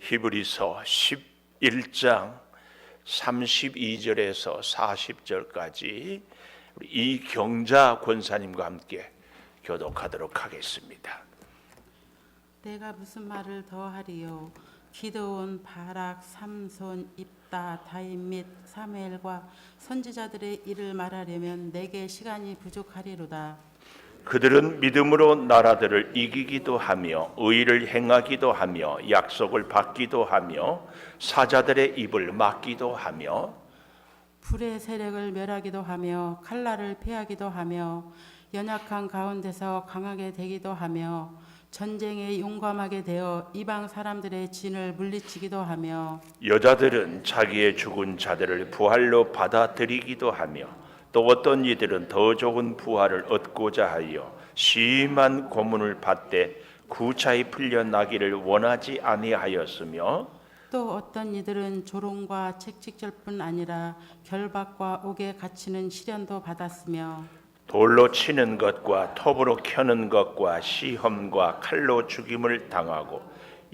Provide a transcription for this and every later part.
히브리서 11장 32절에서 40절까지 우리 이경자 권사님과 함께 교독하도록 하겠습니다. 내가 무슨 말을 더하리요? 기드온, 바락, 삼손, 입다, 다윗 및 사무엘과 선지자들의 일을 말하려면 내게 시간이 부족하리로다. 그들은 믿음으로 나라들을 이기기도 하며 의를 행하기도 하며 약속을 받기도 하며 사자들의 입을 막기도 하며 불의 세력을 멸하기도 하며 칼날을 피하기도 하며 연약한 가운데서 강하게 되기도 하며 전쟁에 용감하게 되어 이방 사람들의 진을 물리치기도 하며 여자들은 자기의 죽은 자들을 부활로 받아들이기도 하며 또 어떤 이들은 더 좋은 부활을 얻고자 하여 심한 고문을 받되 구차히 풀려나기를 원하지 아니하였으며 또 어떤 이들은 조롱과 책찍질뿐 아니라 결박과 옥에 갇히는 시련도 받았으며 돌로 치는 것과 톱으로 켜는 것과 시험과 칼로 죽임을 당하고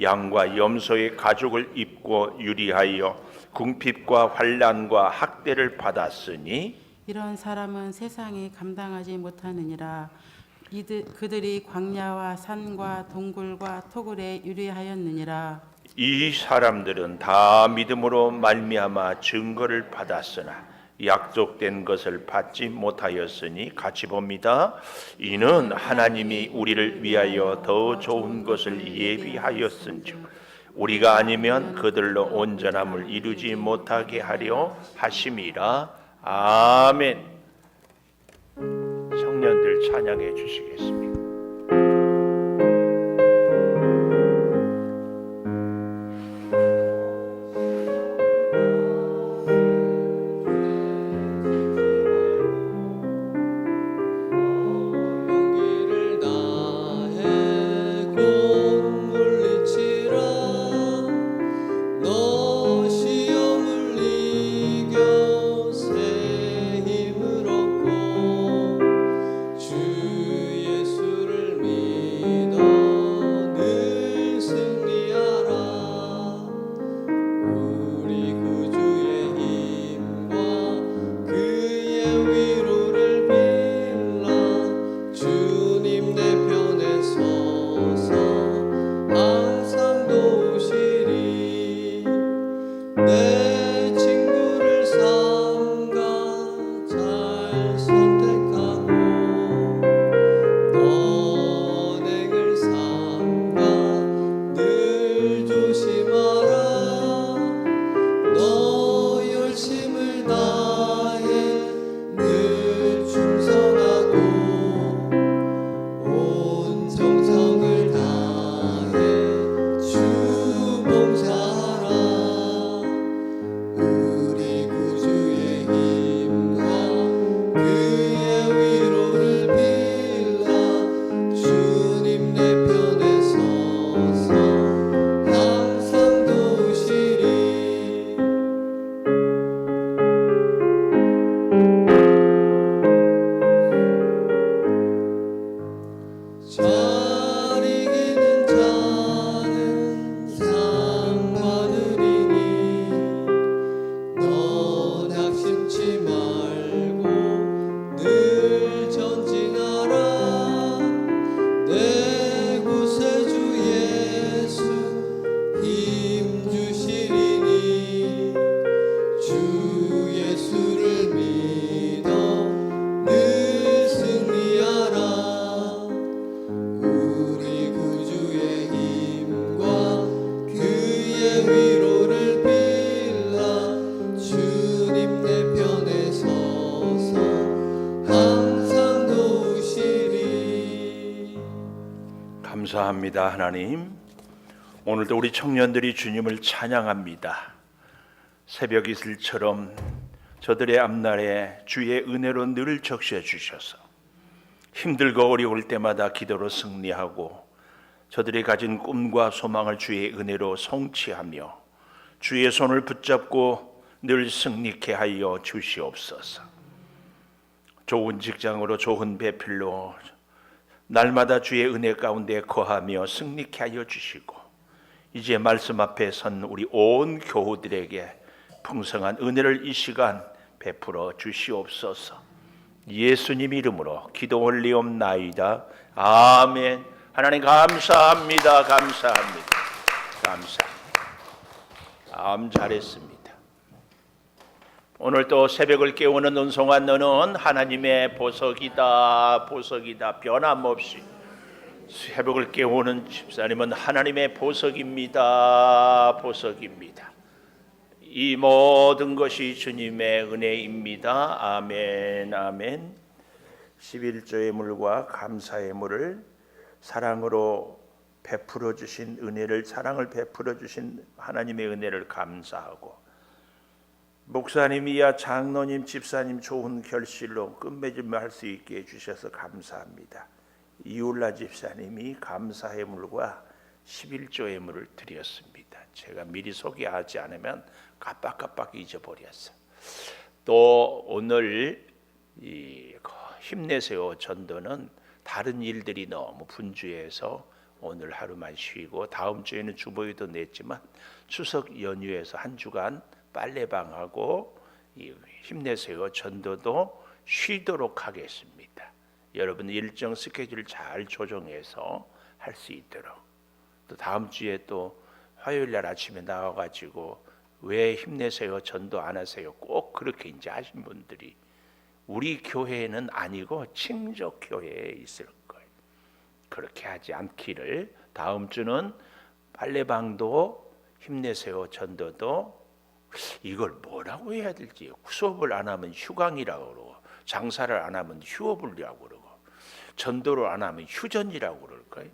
양과 염소의 가죽을 입고 유리하여 궁핍과 환난과 학대를 받았으니 이런 사람은 세상이 감당하지 못하느니라. 그들이 광야와 산과 동굴과 토굴에 유리하였느니라. 이 사람들은 다 믿음으로 말미암아 증거를 받았으나 약속된 것을 받지 못하였으니 같이 봅니다. 이는 하나님이 우리를 위하여 더 좋은 것을 예비하였은즉 우리가 아니면 그들로 온전함을 이루지 못하게 하려 하심이라. 아멘. 청년들 찬양해 주시겠습니다. 감사합니다. 하나님, 오늘도 우리 청년들이 주님을 찬양합니다. 새벽 이슬처럼 저들의 앞날에 주의 은혜로 늘 적셔 주셔서 힘들고 어려울 때마다 기도로 승리하고 저들이 가진 꿈과 소망을 주의 은혜로 성취하며 주의 손을 붙잡고 늘 승리케 하여 주시옵소서. 좋은 직장으로 좋은 배필로 날마다 주의 은혜 가운데 거하며 승리케 하여 주시고 이제 말씀 앞에 선 우리 온 교우들에게 풍성한 은혜를 이 시간 베풀어 주시옵소서. 예수님 이름으로 기도 올리옵나이다. 아멘. 하나님 감사합니다. 감사합니다. 잘했습니다. 오늘 또 새벽을 깨우는 은송아, 너는 하나님의 보석이다. 변함없이 새벽을 깨우는 집사님은 하나님의 보석입니다. 이 모든 것이 주님의 은혜입니다. 아멘. 11조의 물과 감사의 물을 사랑으로 베풀어 주신 은혜를, 사랑을 베풀어 주신 하나님의 은혜를 감사하고, 목사님이야 장로님, 집사님 좋은 결실로 끝맺음할 수 있게 해주셔서 감사합니다. 이울라 집사님이 감사의 물과 11조의 물을 드렸습니다. 제가 미리 소개하지 않으면 깜빡 잊어버렸어요. 또 오늘 이 힘내세요 전도는 다른 일들이 너무 분주해서 오늘 하루만 쉬고, 다음 주에는 주보에도 냈지만 추석 연휴에서 한 주간 빨래방하고 이 힘내세요 전도도 쉬도록 하겠습니다. 여러분 일정 스케줄 잘 조정해서 할 수 있도록, 또 다음 주에 또 화요일 날 아침에 나와가지고 왜 힘내세요 전도 안 하세요, 꼭 그렇게 이제 하신 분들이 우리 교회는 아니고 친족 교회에 있을 거예요. 그렇게 하지 않기를. 다음 주는 빨래방도 힘내세요 전도도, 이걸 뭐라고 해야 될지, 수업을 안 하면 휴강이라고 그러고, 장사를 안 하면 휴업이라고 그러고, 전도를 안 하면 휴전이라고 그럴 거예요.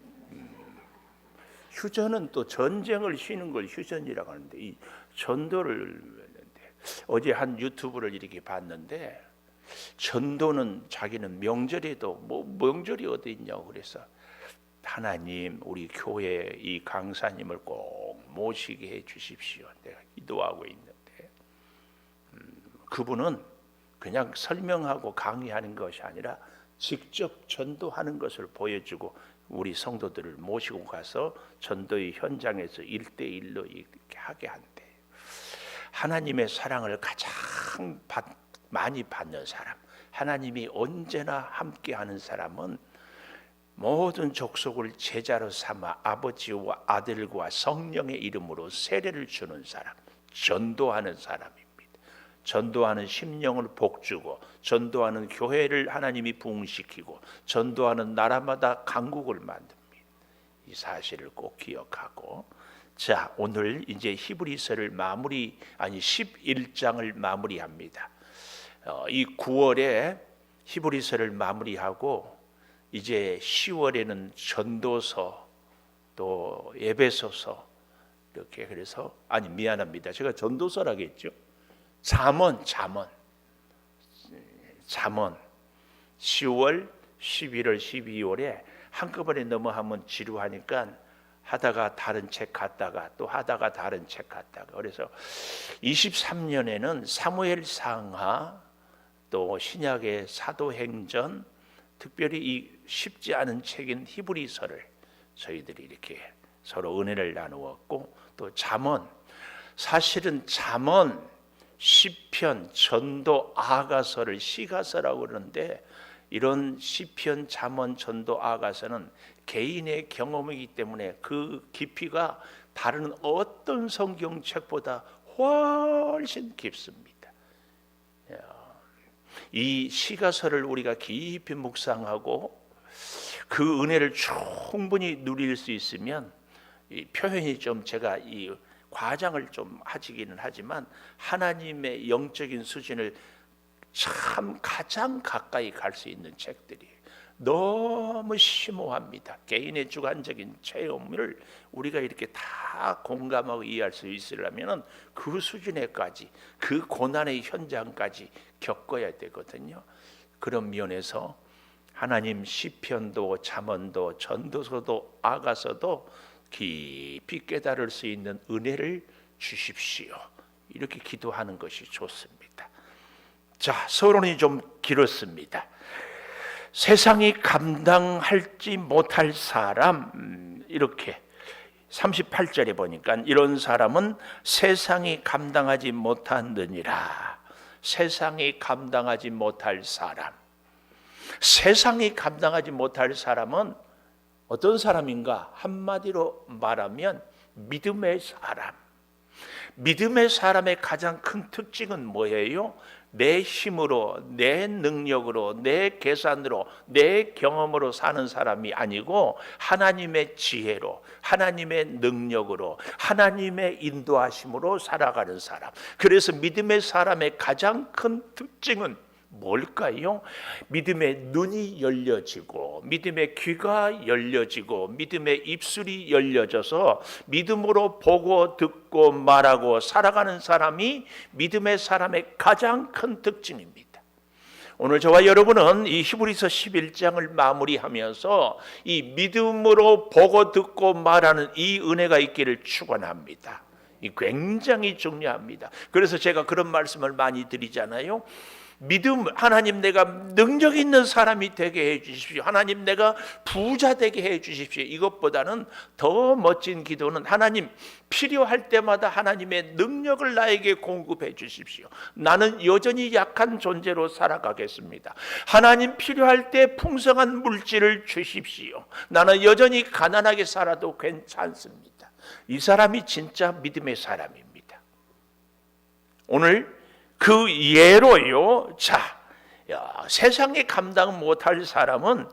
휴전은 또 전쟁을 쉬는 걸 휴전이라고 하는데, 이 전도를 했는데, 어제 한 유튜브를 이렇게 봤는데 전도는 자기는 명절에도 뭐 명절이 어디 있냐고 그래서, 하나님 우리 교회 이 강사님을 꼭 모시게 해 주십시오. 내가 기도하고 있는데, 그분은 그냥 설명하고 강의하는 것이 아니라 직접 전도하는 것을 보여주고 우리 성도들을 모시고 가서 전도의 현장에서 1대1로 이렇게 하게 한대. 하나님의 사랑을 가장 많이 받는 사람, 하나님이 언제나 함께하는 사람은 모든 족속을 제자로 삼아 아버지와 아들과 성령의 이름으로 세례를 주는 사람, 전도하는 사람입니다. 전도하는 심령을 복주고, 전도하는 교회를 하나님이 부흥시키고, 전도하는 나라마다 강국을 만듭니다. 이 사실을 꼭 기억하고, 자 오늘 이제 히브리서를 11장을 마무리합니다. 이 9월에 히브리서를 마무리하고 이제 10월에는 전도서, 또 에베소서, 이렇게, 그래서 미안합니다. 제가 전도서라겠죠. 잠언 10월, 11월, 12월에 한꺼번에 너무 하면 지루하니까 하다가 다른 책 갔다가 또 하다가 다른 책 갔다가, 그래서 23년에는 사무엘상하, 또 신약의 사도행전, 특별히 이 쉽지 않은 책인 히브리서를 저희들이 이렇게 서로 은혜를 나누었고, 또 잠언, 사실은 잠언, 시편, 전도, 아가서를 시가서라고 그러는데, 이런 시편, 잠언, 전도, 아가서는 개인의 경험이기 때문에 그 깊이가 다른 어떤 성경책보다 훨씬 깊습니다. 이 시가서를 우리가 깊이 묵상하고 그 은혜를 충분히 누릴 수 있으면, 이 표현이 좀 제가 이 과장을 좀 하기는 하지만 하나님의 영적인 수준을 참 가장 가까이 갈 수 있는 책들이 너무 심오합니다. 개인의 주관적인 체험을 우리가 이렇게 다 공감하고 이해할 수 있으려면 그 수준에까지, 그 고난의 현장까지 겪어야 되거든요. 그런 면에서 하나님 시편도 잠언도 전도서도 아가서도 깊이 깨달을 수 있는 은혜를 주십시오. 이렇게 기도하는 것이 좋습니다. 자, 서론이 좀 길었습니다. 세상이 감당할지 못할 사람, 이렇게 38절에 보니까 이런 사람은 세상이 감당하지 못하느니라. 세상이 감당하지 못할 사람. 세상이 감당하지 못할 사람은 어떤 사람인가? 한마디로 말하면 믿음의 사람. 믿음의 사람의 가장 큰 특징은 뭐예요? 내 힘으로, 내 능력으로, 내 계산으로, 내 경험으로 사는 사람이 아니고 하나님의 지혜로, 하나님의 능력으로, 하나님의 인도하심으로 살아가는 사람. 그래서 믿음의 사람의 가장 큰 특징은 뭘까요? 믿음의 눈이 열려지고, 믿음의 귀가 열려지고, 믿음의 입술이 열려져서 믿음으로 보고 듣고 말하고 살아가는 사람이 믿음의 사람의 가장 큰 특징입니다. 오늘 저와 여러분은 이 히브리서 11장을 마무리하면서 이 믿음으로 보고 듣고 말하는 이 은혜가 있기를 축원합니다. 이 굉장히 중요합니다. 그래서 제가 그런 말씀을 많이 드리잖아요. 믿음, 하나님 내가 능력 있는 사람이 되게 해 주십시오. 하나님 내가 부자 되게 해 주십시오. 이것보다는 더 멋진 기도는 하나님 필요할 때마다 하나님의 능력을 나에게 공급해 주십시오. 나는 여전히 약한 존재로 살아가겠습니다. 하나님 필요할 때 풍성한 물질을 주십시오. 나는 여전히 가난하게 살아도 괜찮습니다. 이 사람이 진짜 믿음의 사람입니다. 오늘 그 예로요. 세상에 감당 못할 사람은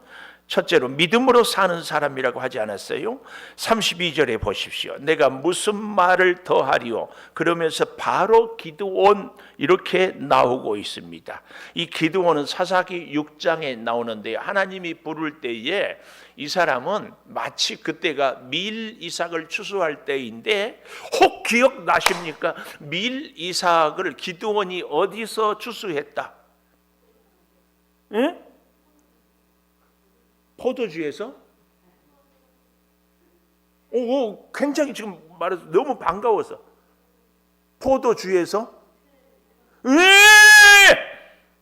첫째로 믿음으로 사는 사람이라고 하지 않았어요? 32절에 보십시오. 내가 무슨 말을 더하리요? 그러면서 바로 기드온 이렇게 나오고 있습니다. 이 기드온은 사사기 6장에 나오는데 하나님이 부를 때에 이 사람은 마치 그때가 밀 이삭을 추수할 때인데 혹 기억나십니까? 밀 이삭을 기드온이 어디서 추수했다? 예? 포도주에서? 굉장히 지금 말해서 너무 반가워서 포도주에서?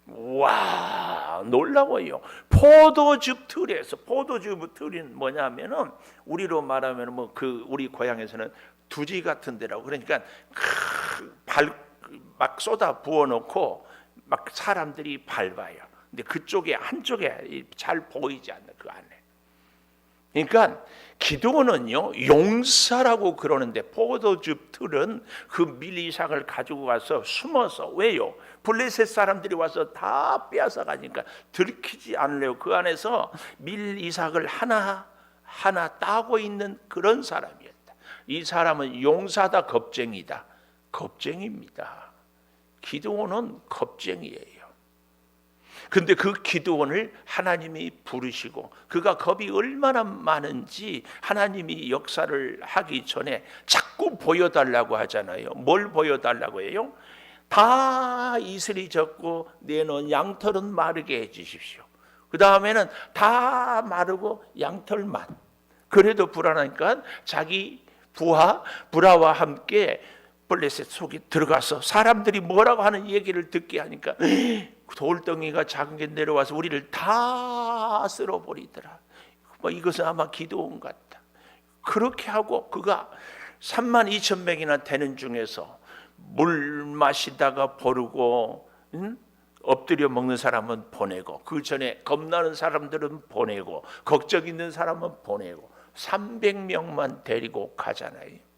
와, 놀라워요. 포도즙 틀에서. 포도즙 틀이 뭐냐면은 우리로 말하면 우리 고향에서는 두지 같은 데라고. 그러니까 막 쏟아 부어 놓고 막 사람들이 밟아요. 근데 그쪽에 한쪽에 잘 보이지 않는 그 안에. 그러니까 기도는요 용사라고 그러는데 포도즙 틀은 그 밀이삭을 가지고 와서 숨어서 왜요? 블레셋 사람들이 와서 다 빼앗아 가니까 들키지 않으려고 그 안에서 밀이삭을 하나 따고 있는 그런 사람이었다. 이 사람은 용사다 겁쟁이다. 겁쟁이입니다. 기도는 겁쟁이에요. 근데 그 기드온을 하나님이 부르시고 그가 겁이 얼마나 많은지 하나님이 역사를 하기 전에 자꾸 보여달라고 하잖아요. 뭘 보여달라고 해요? 다 이슬이 젖고 내놓은 양털은 마르게 해주십시오. 그 다음에는 다 마르고 양털만. 그래도 불안하니까 자기 부하와 함께 블레셋 속에 들어가서 사람들이 뭐라고 하는 얘기를 듣게 하니까 돌덩이가 작은 게 내려와서 우리를 다 쓸어버리더라. 이것은 아마 기도원 같다. 그렇게 하고 그가 32,000명이나 되는 중에서 물 마시다가 버르고 엎드려 먹는 사람은 보내고 그 전에 겁나는 사람들은 보내고 걱정 있는 사람은 보내고 300명만 데리고 가잖아요.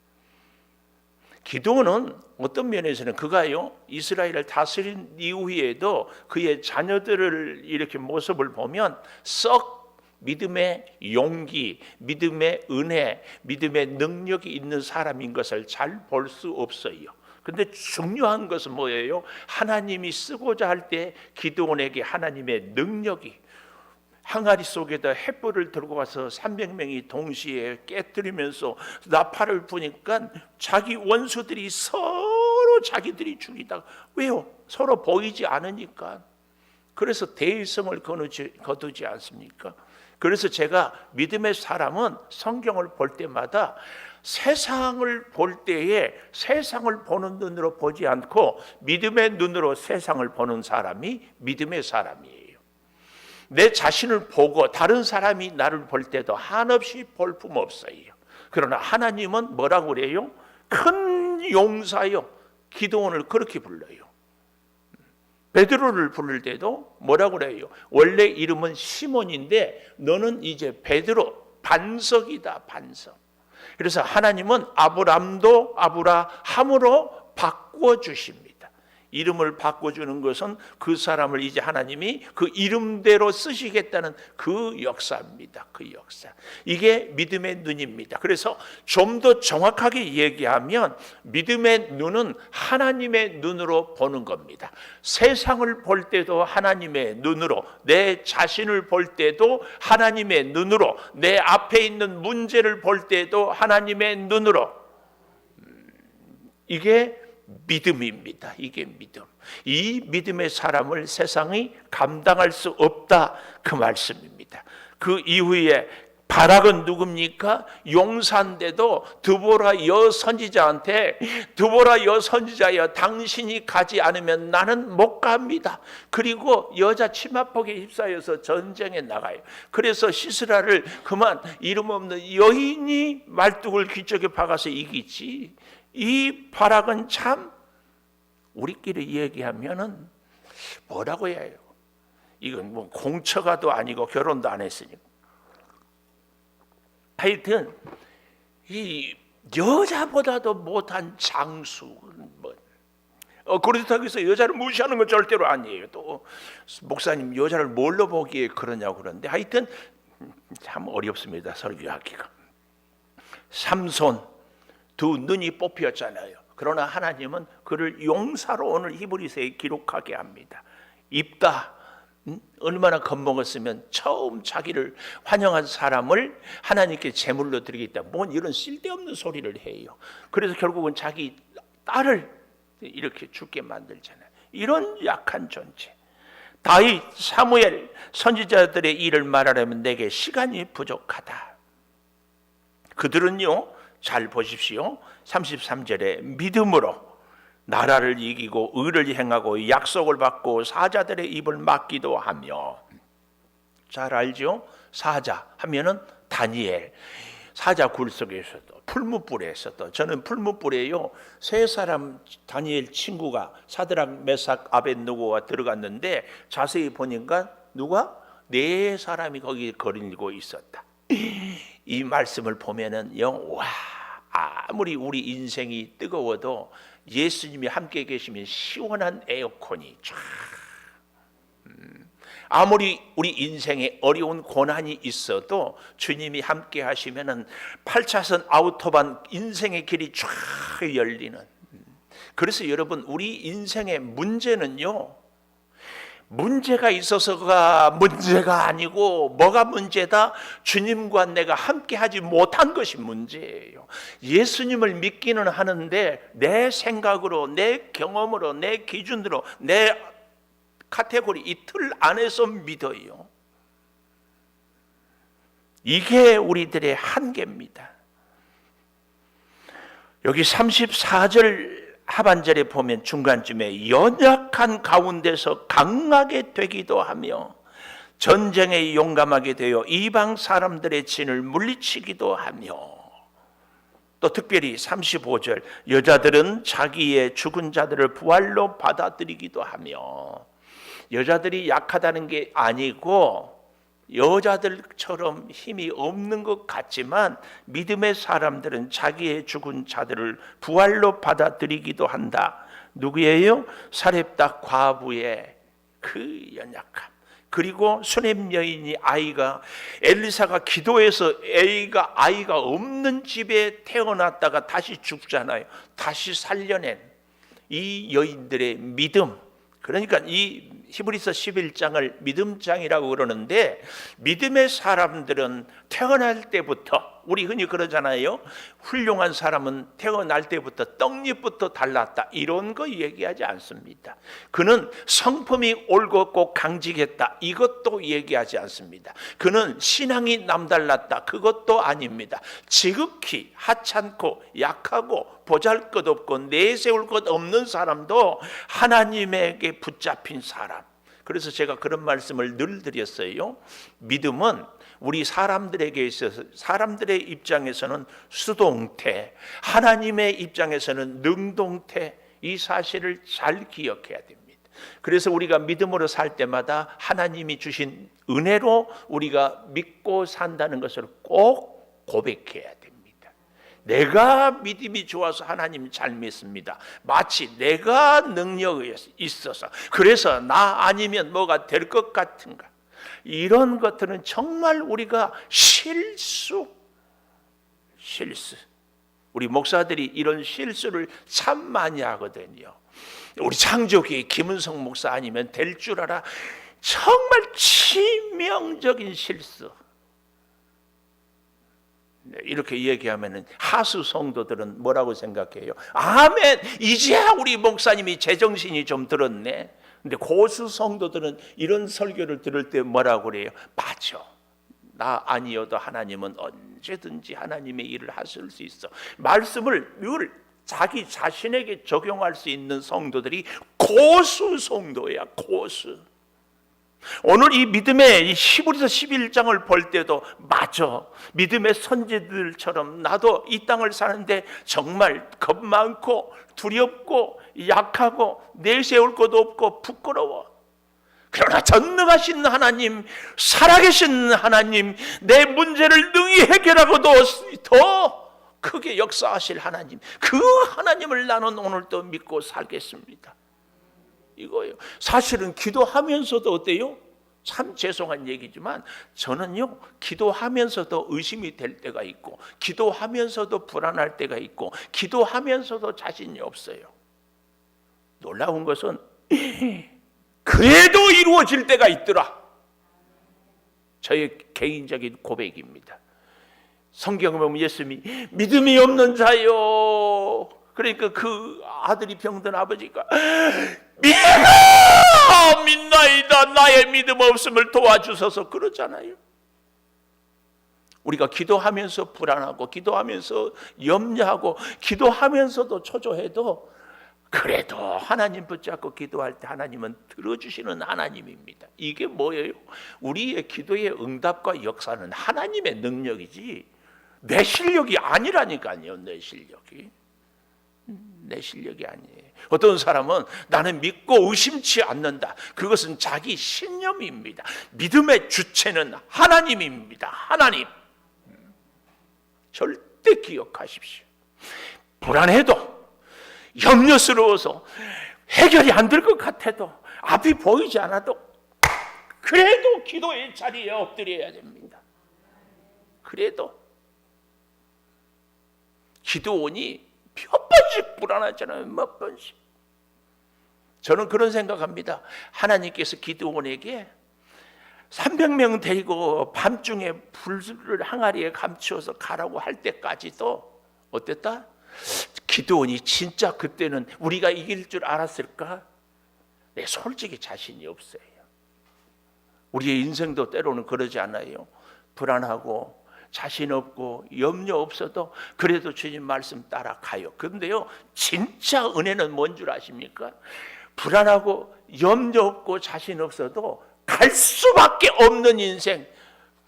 기도는 어떤 면에서는 그가요 이스라엘을 다스린 이후에도 그의 자녀들을 이렇게 모습을 보면 썩 믿음의 용기, 믿음의 은혜, 믿음의 능력이 있는 사람인 것을 잘 볼 수 없어요. 근데 중요한 것은 뭐예요? 하나님이 쓰고자 할 때 기드온에게 하나님의 능력이 항아리 속에다 횃불을 들고 와서 300명이 동시에 깨뜨리면서 나팔을 부니까 자기 원수들이 서로 자기들이 죽이다가 왜요? 서로 보이지 않으니까. 그래서 대의성을 거두지 않습니까? 그래서 제가 믿음의 사람은 성경을 볼 때마다 세상을 볼 때에 세상을 보는 눈으로 보지 않고 믿음의 눈으로 세상을 보는 사람이 믿음의 사람이에요. 내 자신을 보고 다른 사람이 나를 볼 때도 한없이 볼품 없어요. 그러나 하나님은 뭐라고 그래요? 큰 용사요. 기도원을 그렇게 불러요. 베드로를 부를 때도 뭐라고 그래요? 원래 이름은 시몬인데 너는 이제 베드로, 반석이다, 반석. 그래서 하나님은 아브람도 아브라함으로 바꿔주십니다. 이름을 바꿔주는 것은 그 사람을 이제 하나님이 그 이름대로 쓰시겠다는 그 역사입니다. 그 역사. 이게 믿음의 눈입니다. 그래서 좀 더 정확하게 얘기하면 믿음의 눈은 하나님의 눈으로 보는 겁니다. 세상을 볼 때도 하나님의 눈으로, 내 자신을 볼 때도 하나님의 눈으로, 내 앞에 있는 문제를 볼 때도 하나님의 눈으로. 이게 믿음입니다. 이게 믿음. 이 믿음의 사람을 세상이 감당할 수 없다, 그 말씀입니다. 그 이후에 바락은 누굽니까? 용사인데도 드보라 여선지자한테 드보라 여선지자여 당신이 가지 않으면 나는 못 갑니다. 그리고 여자 치마폭에 휩싸여서 전쟁에 나가요. 그래서 시스라를 그만 이름 없는 여인이 말뚝을 귀쪽에 박아서 이기지. 이 바락은 참 우리끼리 얘기하면은 뭐라고 해야 해요? 이건 뭐 공처가도 아니고 결혼도 안 했으니까. 하여튼 이 여자보다도 못한 장수. 그렇다고 해서 여자를 무시하는 건 절대로 아니에요. 또 목사님 여자를 뭘로 보기에 그러냐고 그러는데 하여튼 참 어렵습니다. 설교하기가. 삼손 두 눈이 뽑혔잖아요. 그러나 하나님은 그를 용사로 오늘 히브리서에 기록하게 합니다. 입다. 얼마나 겁먹었으면 처음 자기를 환영한 사람을 하나님께 제물로 드리겠다. 뭔 이런 쓸데없는 소리를 해요. 그래서 결국은 자기 딸을 이렇게 죽게 만들잖아요. 이런 약한 존재. 다윗, 사무엘 선지자들의 일을 말하려면 내게 시간이 부족하다. 그들은요, 잘 보십시오. 33절에 믿음으로 나라를 이기고 의를 행하고 약속을 받고 사자들의 입을 막기도 하며. 잘 알죠? 사자 하면은 다니엘. 사자 굴 속에서도 풀무불에서도 저는 풀무불에요 세 사람 다니엘 친구가 사드락 메삭 아벳느고가 들어갔는데 자세히 보니까 누가? 네 사람이 거기 거리고 있었다. 이 말씀을 보면은요, 와, 아무리 우리 인생이 뜨거워도 예수님이 함께 계시면 시원한 에어컨이 쫙. 아무리 우리 인생에 어려운 고난이 있어도 주님이 함께 하시면은 8차선 아우토반 인생의 길이 쫙 열리는. 그래서 여러분, 우리 인생의 문제는요, 문제가 있어서가 문제가 아니고 뭐가 문제다? 주님과 내가 함께하지 못한 것이 문제예요. 예수님을 믿기는 하는데 내 생각으로, 내 경험으로, 내 기준으로, 내 카테고리 이 틀 안에서 믿어요. 이게 우리들의 한계입니다. 여기 34절 하반절에 보면 중간쯤에 연약한 가운데서 강하게 되기도 하며 전쟁에 용감하게 되어 이방 사람들의 진을 물리치기도 하며, 또 특별히 35절 여자들은 자기의 죽은 자들을 부활로 받아들이기도 하며. 여자들이 약하다는 게 아니고 여자들처럼 힘이 없는 것 같지만 믿음의 사람들은 자기의 죽은 자들을 부활로 받아들이기도 한다. 누구예요? 사렙다 과부의 그 연약함. 그리고 수넴 여인이 아이가, 엘리사가 기도해서 아이가 없는 집에 태어났다가 다시 죽잖아요. 다시 살려낸 이 여인들의 믿음. 그러니까 이 히브리서 11장을 믿음장이라고 그러는데, 믿음의 사람들은 태어날 때부터, 우리 흔히 그러잖아요, 훌륭한 사람은 태어날 때부터 떡잎부터 달랐다, 이런 거 얘기하지 않습니다. 그는 성품이 올곧고 강직했다, 이것도 얘기하지 않습니다. 그는 신앙이 남달랐다, 그것도 아닙니다. 지극히 하찮고 약하고 보잘것없고 내세울 것 없는 사람도 하나님에게 붙잡힌 사람. 그래서 제가 그런 말씀을 늘 드렸어요. 믿음은 우리 사람들에게 있어서 사람들의 입장에서는 수동태, 하나님의 입장에서는 능동태, 이 사실을 잘 기억해야 됩니다. 그래서 우리가 믿음으로 살 때마다 하나님이 주신 은혜로 우리가 믿고 산다는 것을 꼭 고백해야 됩니다. 내가 믿음이 좋아서 하나님 잘 믿습니다. 마치 내가 능력이 있어서 그래서 나 아니면 뭐가 될 것 같은가. 이런 것들은 정말 우리가 실수. 우리 목사들이 이런 실수를 참 많이 하거든요. 우리 창조교회 김은성 목사 아니면 될 줄 알아. 정말 치명적인 실수. 이렇게 얘기하면 하수 성도들은 뭐라고 생각해요? 아멘, 이제야 우리 목사님이 제정신이 좀 들었네. 근데 고수 성도들은 이런 설교를 들을 때 뭐라고 그래요? 맞아, 나 아니어도 하나님은 언제든지 하나님의 일을 하실 수 있어. 말씀을 늘 자기 자신에게 적용할 수 있는 성도들이 고수 성도야. 고수. 오늘 이 믿음의 히브리서 11장을 볼 때도 맞아, 믿음의 선지들처럼 나도 이 땅을 사는데 정말 겁 많고 두렵고 약하고 내세울 것도 없고 부끄러워. 그러나 전능하신 하나님, 살아계신 하나님, 내 문제를 능히 해결하고도 더 크게 역사하실 하나님, 그 하나님을 나는 오늘도 믿고 살겠습니다. 이거예요. 사실은 기도하면서도 어때요? 참 죄송한 얘기지만 저는요, 기도하면서도 의심이 될 때가 있고, 기도하면서도 불안할 때가 있고, 기도하면서도 자신이 없어요. 놀라운 것은 그래도 이루어질 때가 있더라. 저의 개인적인 고백입니다. 성경에 보면 예수님이 믿음이 없는 자요, 그러니까 그 아들이 병든 아버지가 믿나이다, 나의 믿음 없음을 도와주소서 그러잖아요. 우리가 기도하면서 불안하고 기도하면서 염려하고 기도하면서도 초조해도 그래도 하나님 붙잡고 기도할 때 하나님은 들어주시는 하나님입니다. 이게 뭐예요? 우리의 기도의 응답과 역사는 하나님의 능력이지 내 실력이 아니라니까요. 내 실력이 아니에요. 어떤 사람은 나는 믿고 의심치 않는다. 그것은 자기 신념입니다. 믿음의 주체는 하나님입니다. 하나님. 절대 기억하십시오. 불안해도, 염려스러워서, 해결이 안 될 것 같아도, 앞이 보이지 않아도 그래도 기도의 자리에 엎드려야 됩니다. 그래도 기도원이 몇 번씩 불안하잖아요. 몇 번씩. 저는 그런 생각합니다. 하나님께서 기드온에게 300명 데리고 밤중에 불을 항아리에 감추어서 가라고 할 때까지도 어땠다? 기드온이 진짜 그때는 우리가 이길 줄 알았을까? 네, 솔직히 자신이 없어요. 우리의 인생도 때로는 그러지 않아요? 불안하고 자신 없고 염려 없어도 그래도 주님 말씀 따라가요. 그런데요, 진짜 은혜는 뭔 줄 아십니까? 불안하고 염려 없고 자신 없어도 갈 수밖에 없는 인생,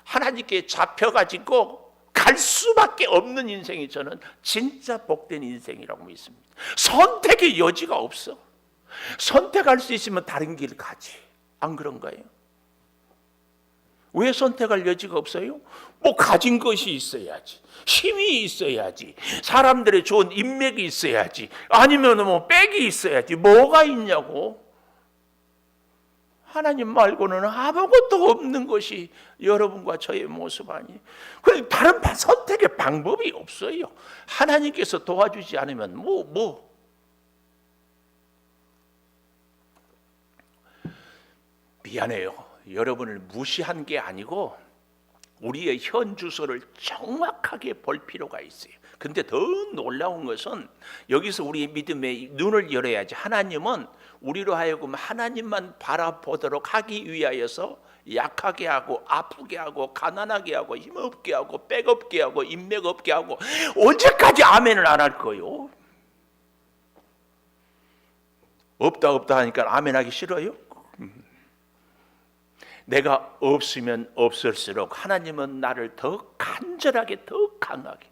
하나님께 잡혀가지고 갈 수밖에 없는 인생이 저는 진짜 복된 인생이라고 믿습니다. 선택의 여지가 없어. 선택할 수 있으면 다른 길 가지. 안 그런가요? 왜 선택할 여지가 없어요? 뭐 가진 것이 있어야지, 힘이 있어야지, 사람들의 좋은 인맥이 있어야지, 아니면 뭐 백이 있어야지. 뭐가 있냐고. 하나님 말고는 아무것도 없는 것이 여러분과 저의 모습 아니에요. 그래서 다른 선택의 방법이 없어요. 하나님께서 도와주지 않으면 미안해요. 여러분을 무시한 게 아니고 우리의 현 주소를 정확하게 볼 필요가 있어요. 근데 더 놀라운 것은 여기서 우리의 믿음의 눈을 열어야지. 하나님은 우리로 하여금 하나님만 바라보도록 하기 위하여서 약하게 하고 아프게 하고 가난하게 하고 힘없게 하고 백 없게 하고 인맥 없게 하고 언제까지 아멘을 안 할 거요? 없다 하니까 아멘 하기 싫어요? 내가 없으면 없을수록 하나님은 나를 더 간절하게, 더 강하게.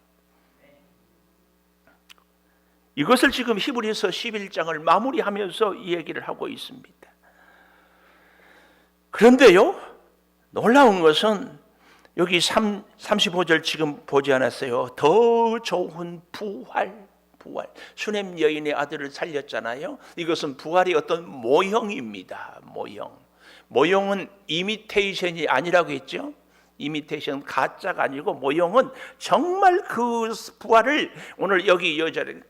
이것을 지금 히브리서 11장을 마무리하면서 이 얘기를 하고 있습니다. 그런데요, 놀라운 것은 여기 35절 지금 보지 않았어요? 더 좋은 부활. 수냄 여인의 아들을 살렸잖아요. 이것은 부활의 어떤 모형입니다. 모형은 이미테이션이 아니라고 했죠. 이미테이션 가짜가 아니고 모형은 정말 그 부활을 오늘 여기 여자를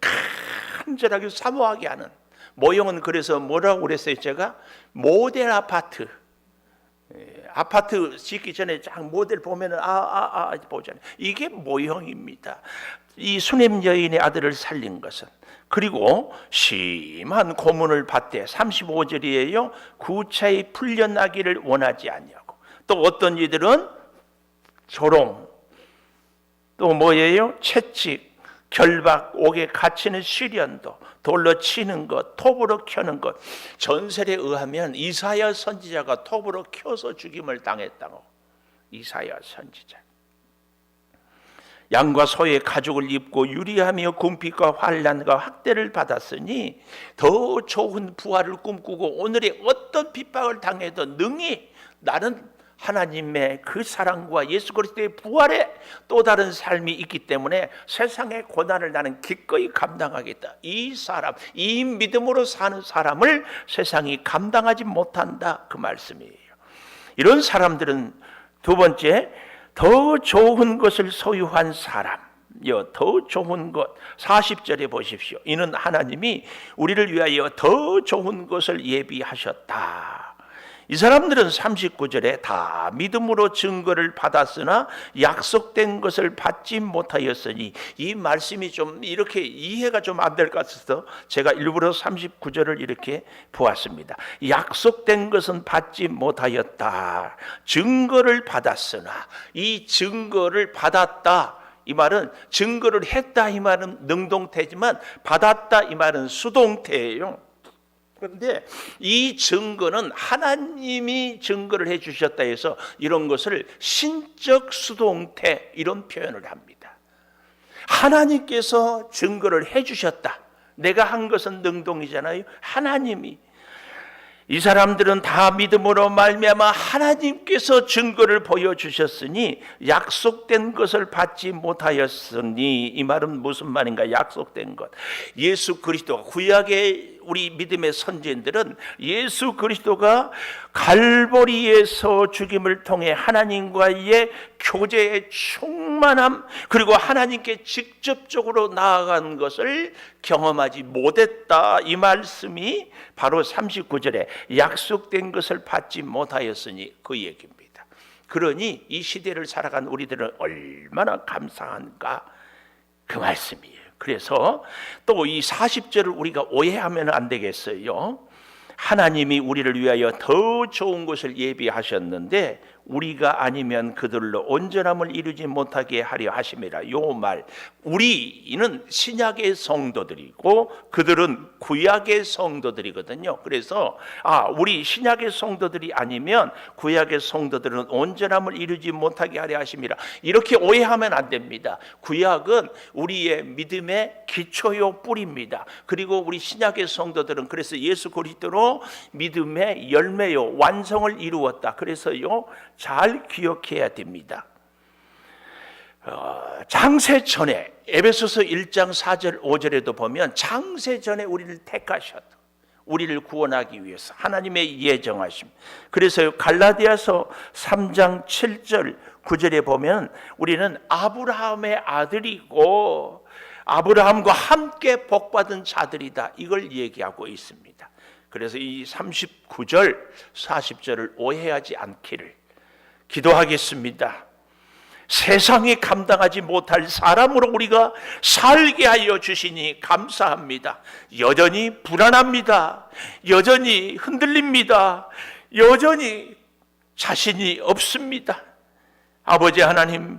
간절하게 사모하게 하는 모형은. 그래서 뭐라고 그랬어요? 제가 모델 아파트 짓기 전에 쫙 모델 보면은 보잖아요. 이게 모형입니다. 이 수냄 여인의 아들을 살린 것은, 그리고 심한 고문을 받되 35절이에요. 구차히 풀려나기를 원하지 아니하고, 또 어떤 이들은 조롱, 또 뭐예요? 채찍, 결박, 옥에 갇히는 시련도, 돌로 치는 것, 톱으로 켜는 것. 전설에 의하면 이사야 선지자가 톱으로 켜서 죽임을 당했다고. 이사야 선지자. 양과 소의 가죽을 입고 유리하며 궁핍과 환난과 학대를 받았으니 더 좋은 부활을 꿈꾸고 오늘의 어떤 핍박을 당해도 능히 나는 하나님의 그 사랑과 예수 그리스도의 부활에 또 다른 삶이 있기 때문에 세상의 고난을 나는 기꺼이 감당하겠다. 이 믿음으로 사는 사람을 세상이 감당하지 못한다, 그 말씀이에요. 이런 사람들은 두 번째, 더 좋은 것을 소유한 사람. 더 좋은 것, 40절에 보십시오. 이는 하나님이 우리를 위하여 더 좋은 것을 예비하셨다. 이 사람들은 39절에 다 믿음으로 증거를 받았으나 약속된 것을 받지 못하였으니, 이 말씀이 좀 이렇게 이해가 좀 안 될 것 같아서 제가 일부러 39절을 이렇게 보았습니다. 약속된 것은 받지 못하였다. 증거를 받았으나, 이 증거를 받았다, 이 말은 증거를 했다, 이 말은 능동태지만 받았다, 이 말은 수동태예요. 그런데 이 증거는 하나님이 증거를 해주셨다 해서 이런 것을 신적 수동태, 이런 표현을 합니다. 하나님께서 증거를 해주셨다. 내가 한 것은 능동이잖아요. 하나님이. 이 사람들은 다 믿음으로 말미암아 하나님께서 증거를 보여주셨으니 약속된 것을 받지 못하였으니, 이 말은 무슨 말인가? 약속된 것, 예수 그리스도가, 구약의 우리 믿음의 선지자들은 예수 그리스도가 갈보리에서 죽임을 통해 하나님과의 교제의 충만함, 그리고 하나님께 직접적으로 나아간 것을 경험하지 못했다, 이 말씀이 바로 39절에 약속된 것을 받지 못하였으니 그 얘기입니다. 그러니 이 시대를 살아간 우리들은 얼마나 감사한가, 그 말씀이에요. 그래서 또 이 40절을 우리가 오해하면 안 되겠어요. 하나님이 우리를 위하여 더 좋은 것을 예비하셨는데 우리가 아니면 그들로 온전함을 이루지 못하게 하려 하심이라. 요 말, 우리는 신약의 성도들이고 그들은 구약의 성도들이거든요. 그래서 우리 신약의 성도들이 아니면 구약의 성도들은 온전함을 이루지 못하게 하려 하심이라, 이렇게 오해하면 안 됩니다. 구약은 우리의 믿음의 기초요, 뿌리입니다. 그리고 우리 신약의 성도들은 그래서 예수 그리스도로 믿음의 열매요, 완성을 이루었다. 그래서요, 잘 기억해야 됩니다. 장세 전에, 에베소서 1장 4절 5절에도 보면 장세 전에 우리를 택하셨다. 우리를 구원하기 위해서 하나님의 예정하심. 그래서 갈라디아서 3장 7절 9절에 보면 우리는 아브라함의 아들이고 아브라함과 함께 복받은 자들이다, 이걸 얘기하고 있습니다. 그래서 이 39절 40절을 오해하지 않기를 기도하겠습니다. 세상이 감당하지 못할 사람으로 우리가 살게 하여 주시니 감사합니다. 여전히 불안합니다. 여전히 흔들립니다. 여전히 자신이 없습니다. 아버지 하나님,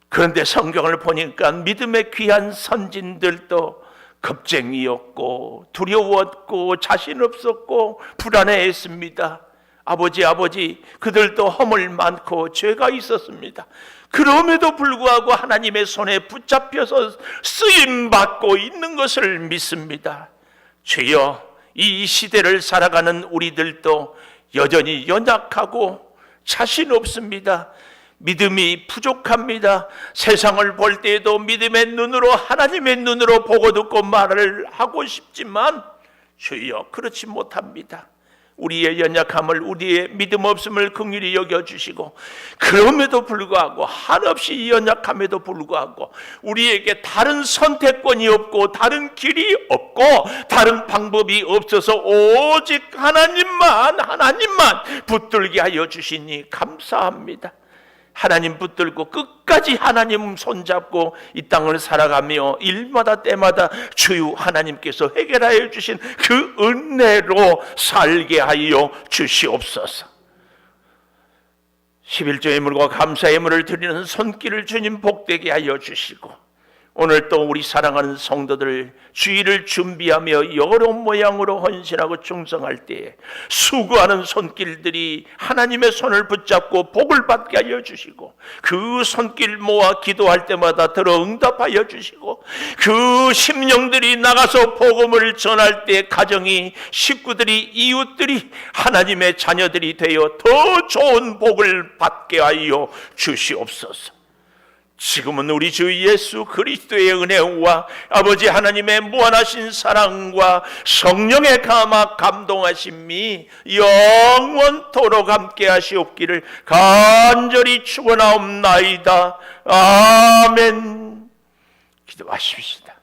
그런데 성경을 보니까 믿음의 귀한 선진들도 겁쟁이였고 두려웠고 자신 없었고 불안해했습니다. 아버지, 그들도 허물 많고 죄가 있었습니다. 그럼에도 불구하고 하나님의 손에 붙잡혀서 쓰임받고 있는 것을 믿습니다. 주여, 이 시대를 살아가는 우리들도 여전히 연약하고 자신 없습니다. 믿음이 부족합니다. 세상을 볼 때에도 믿음의 눈으로, 하나님의 눈으로 보고 듣고 말을 하고 싶지만 주여, 그렇지 못합니다. 우리의 연약함을, 우리의 믿음 없음을 긍휼히 여겨주시고, 그럼에도 불구하고, 한없이 연약함에도 불구하고 우리에게 다른 선택권이 없고 다른 길이 없고 다른 방법이 없어서 오직 하나님만 붙들게 하여 주시니 감사합니다. 하나님 붙들고 끝까지 하나님 손잡고 이 땅을 살아가며 일마다 때마다 주유 하나님께서 해결하여 주신 그 은혜로 살게 하여 주시옵소서. 11조 예물과 감사 예물을 드리는 손길을 주님 복되게 하여 주시고, 오늘 또 우리 사랑하는 성도들 주일을 준비하며 여러 모양으로 헌신하고 충성할 때에 수고하는 손길들이 하나님의 손을 붙잡고 복을 받게 하여 주시고, 그 손길 모아 기도할 때마다 들어 응답하여 주시고, 그 심령들이 나가서 복음을 전할 때 가정이, 식구들이, 이웃들이 하나님의 자녀들이 되어 더 좋은 복을 받게 하여 주시옵소서. 지금은 우리 주 예수 그리스도의 은혜와 아버지 하나님의 무한하신 사랑과 성령의 감동하심이 영원토록 함께 하시옵기를 간절히 축원하옵나이다. 아멘. 기도하십시다.